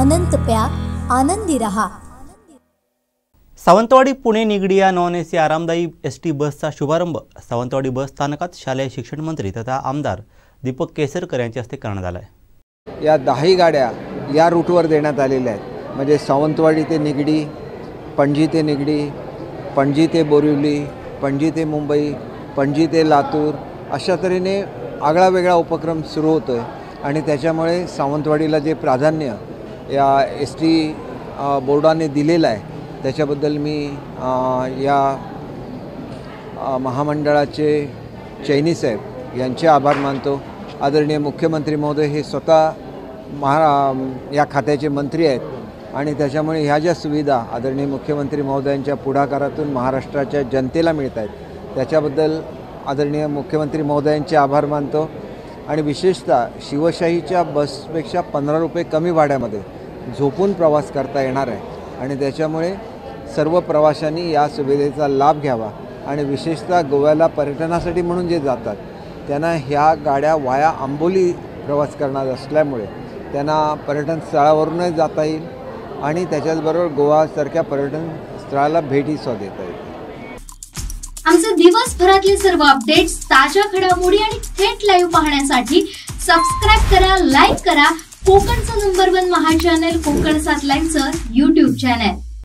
अनंत प्यार, आनंदी रहा। सावंतवाडी पुणे निगडी या नॉन एसी आरामदायी एसटी बसचा शुभारंभ सावंतवाडी बस स्थानकात शालेय शिक्षण मंत्री तथा आमदार दीपक केसरकर यांच्या हस्ते करण्यात आला आहे। या 10 गाड्या या रूटवर देण्यात आलेल्या आहेत, म्हणजे सावंतवाडी ते निगडी, पणजी ते निगडी, पणजी ते बोरिवली, पणजी ते मुंबई, पणजी ते लातूर, अशा तऱ्हेने आगळा वेगळा उपक्रम सुरू होतो आहे आणि त्याच्यामुळे सावंतवाडीला जे प्राधान्य या एसटी बोर्डाने दिलेलं आहे त्याच्याबद्दल मी या महामंडळाचे चैनी साहेब यांचे आभार मानतो। आदरणीय मुख्यमंत्री महोदय हे स्वतः या खात्याचे मंत्री आहेत आणि त्याच्यामुळे ह्या ज्या सुविधा आदरणीय मुख्यमंत्री महोदयांच्या पुढाकारातून महाराष्ट्राच्या जनतेला मिळत आहेत त्याच्याबद्दल आदरणीय मुख्यमंत्री महोदयांचे आभार मानतो। आणि विशेषतः शिवशाहीच्या बसपेक्षा 15 रुपये कमी भाड्यामध्ये झोपून प्रवास करता येणार आहे आणि त्याच्यामुळे सर्व प्रवाशांनी या सुविधेचा लाभ घ्यावा आणि विशेषतः गोव्याला पर्यटनासाठी म्हणून जे जातात त्यांना ह्या गाड्या वाया आंबोली प्रवास करणार असल्यामुळे त्यांना पर्यटन स्थळावरूनच जाता येईल आणि त्याच्याचबरोबर गोवासारख्या पर्यटन स्थळाला भेटी सुद्धा देता येईल। आमचे दिवसभरातले सर्व अपडेट्स, ताज्या घडामोडी आणि थेट लाईव्ह पाहण्यासाठी सबस्क्राइब करा, लाईक करा कोकणचं नंबर 1 महा चॅनल कोकण 7 लाईव्हचं YouTube चॅनल।